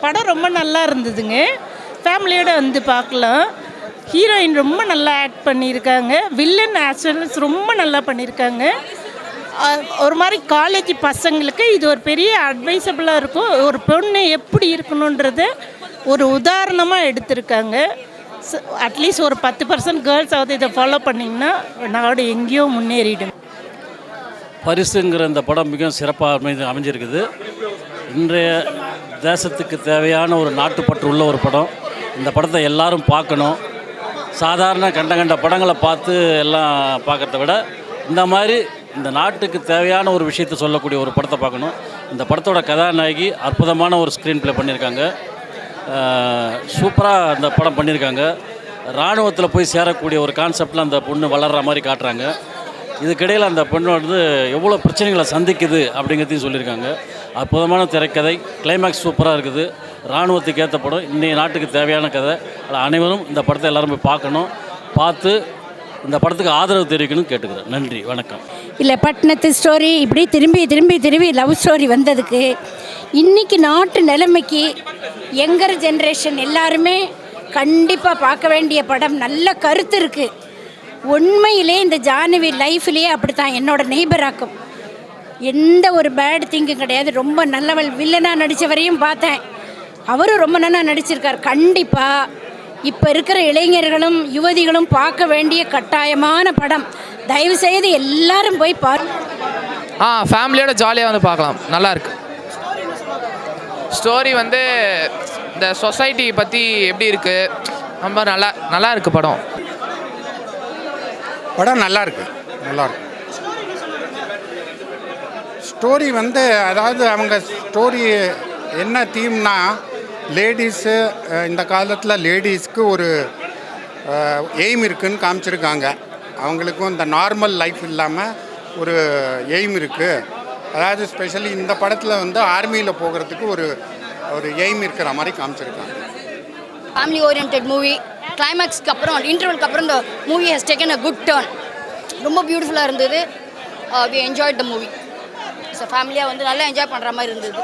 படம் ரொம்ப நல்லா இருந்ததுங்க. ஃபேமிலியோடு வந்து பார்க்கலாம். ஹீரோயின் ரொம்ப நல்லா ஆக்ட் பண்ணியிருக்காங்க. வில்லன் ஆக்சுவல்ஸ் ரொம்ப நல்லா பண்ணியிருக்காங்க. ஒரு மாதிரி காலேஜ் பசங்களுக்கு இது ஒரு பெரிய அட்வைசபிளாக இருக்கும். ஒரு பொண்ணு எப்படி இருக்கணுன்றத ஒரு உதாரணமாக எடுத்திருக்காங்க. அட்லீஸ்ட் ஒரு 10% கேர்ள்ஸாவது இதை ஃபாலோ பண்ணிங்கன்னா நாடு எங்கேயோ முன்னேறிடும். பரிசுங்கிற இந்த படம் மிகவும் சிறப்பாக அமைஞ்சிருக்குது. இன்றைய தேசத்துக்கு தேவையான ஒரு நாட்டுப்பற்று உள்ள ஒரு படம். இந்த படத்தை எல்லாரும் பார்க்கணும். சாதாரண கண்ட படங்களை பார்த்து எல்லாம் பார்க்குறத விட இந்த மாதிரி இந்த நாட்டுக்கு தேவையான ஒரு விஷயத்தை சொல்லக்கூடிய ஒரு படத்தை பார்க்கணும். இந்த படத்தோட கதாநாயகி அற்புதமான ஒரு ஸ்க்ரீன் ப்ளே பண்ணியிருக்காங்க. சூப்பராக அந்த படம் பண்ணியிருக்காங்க. இராணுவத்தில் போய் சேரக்கூடிய ஒரு கான்செப்டில் அந்த பொண்ணு வளர்கிற மாதிரி காட்டுறாங்க. இதுக்கிடையில் அந்த பொண்ணு வந்து எவ்வளோ பிரச்சனைகளை சந்திக்குது அப்படிங்கிறதையும் சொல்லியிருக்காங்க. அற்புதமான திரைக்கதை, கிளைமேக்ஸ் சூப்பராக இருக்குது. இராணுவத்துக்கு ஏற்ற படம், இன்றைய நாட்டுக்கு தேவையான கதை. அனைவரும் இந்த படத்தை எல்லோரும் போய் பார்க்கணும். பார்த்து இந்த படத்துக்கு ஆதரவு தெரிவிக்கணும்னு கேட்டுக்கிறேன். நன்றி, வணக்கம். இல்லை, பட்டணத்து ஸ்டோரி இப்படி திரும்பி லவ் ஸ்டோரி வந்ததுக்கு இன்றைக்கி நாட்டு நிலைமைக்கு யங்கர் ஜென்ரேஷன் எல்லாருமே கண்டிப்பாக பார்க்க வேண்டிய படம். நல்ல கருத்து இருக்குது. உண்மையிலே இந்த ஜானவி லைஃப்லேயே அப்படி தான். என்னோடய நெய்பராக்கும் எந்த ஒரு பேட் திங்கும் கிடையாது. ரொம்ப நல்லவள். வில்லனாக நடித்தவரையும் பார்த்தேன், அவரும் ரொம்ப நல்லா நடிச்சிருக்கார். கண்டிப்பாக இப்போ இருக்கிற இளைஞர்களும் யுவதிகளும் பார்க்க வேண்டிய கட்டாயமான படம். தயவுசெய்து எல்லாரும் போய் ஃபேமிலியோட ஜாலியாக வந்து பார்க்கலாம். நல்லாயிருக்கு. ஸ்டோரி வந்து இந்த சொசைட்டி பற்றி எப்படி இருக்குது, ரொம்ப நல்லா இருக்குது படம். நல்லாயிருக்கு. ஸ்டோரி வந்து அதாவது அவங்க ஸ்டோரி என்ன தீம்னா, லேடிஸு இந்த காலத்தில் லேடிஸ்க்கு ஒரு எய்ம் இருக்குதுன்னு காமிச்சிருக்காங்க. அவங்களுக்கும் இந்த நார்மல் லைஃப் இல்லாமல் ஒரு எய்ம் இருக்குது. அதாவது ஸ்பெஷலி இந்த படத்தில் வந்து ஆர்மியில் போகிறதுக்கு ஒரு எய்ம் இருக்கிற மாதிரி காமிச்சிருக்காங்க. Family orient movie. கிளைமேக்ஸ்க்கு அப்புறம் இன்டர்வலுக்கு அப்புறம் இந்த movie has taken a good turn. ரொம்ப பியூட்டிஃபுல்லாக இருந்தது. We enjoyed the movie. So ஃபேமிலியாக வந்து நல்லா என்ஜாய் பண்ணுற மாதிரி இருந்தது.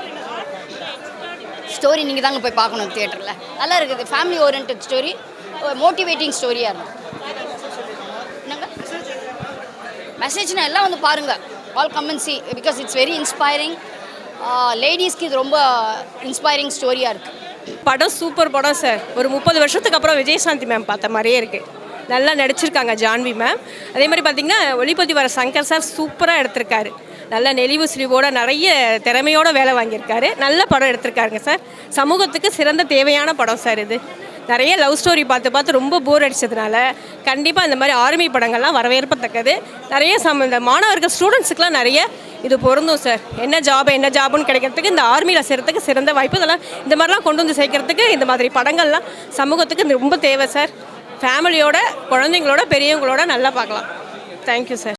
ஸ்டோரி நீங்கள் தாங்க போய் பார்க்கணும் தியேட்டரில். நல்லா இருக்குது. ஃபேமிலி ஓரியன்ட் ஸ்டோரி, மோட்டிவேட்டிங் ஸ்டோரியாக இருக்கும். என்னங்க மெசேஜ்னா எல்லாம் வந்து பாருங்கள். All come and see because it's very inspiring. லேடிஸ்க்கு இது ரொம்ப இன்ஸ்பைரிங் ஸ்டோரியாக இருக்குது. படம் சூப்பர் படம் சார். ஒரு 30 வருஷத்துக்கு அப்புறம் விஜயசாந்தி மேம் பார்த்த மாதிரியே இருக்குது. நல்லா நடிச்சிருக்காங்க ஜான்வி மேம். அதே மாதிரி பார்த்திங்கன்னா ஒளிப்பதிவாளர் வர சங்கர் சார் சூப்பராக எடுத்திருக்காரு. நல்ல நெளிவு சுழிவோட நிறைய திறமையோட வேலை வாங்கியிருக்காரு. நல்ல படம் எடுத்திருக்காருங்க சார். சமூகத்துக்கு சிறந்த தேவையான படம் சார் இது. நிறைய லவ் ஸ்டோரி பார்த்து ரொம்ப போர் அடித்ததுனால கண்டிப்பாக இந்த மாதிரி ஆர்மி படங்கள்லாம் வரவேற்பத்தக்கது. நிறைய இந்த மாணவர்கள் ஸ்டூடெண்ட்ஸுக்கெலாம் நிறைய இது பொருந்தும் சார். என்ன ஜாபுன்னு கிடைக்கிறதுக்கு இந்த ஆர்மியில் சேர்கிறதுக்கு சிறந்த வாய்ப்பு. இதெல்லாம் இந்த மாதிரிலாம் கொண்டு வந்து சேர்க்கறதுக்கு இந்த மாதிரி படங்கள்லாம் சமூகத்துக்கு ரொம்ப தேவை சார். ஃபேமிலியோட, குழந்தைங்களோட, பெரியவங்களோட நல்லா பார்க்கலாம். Thank you sir.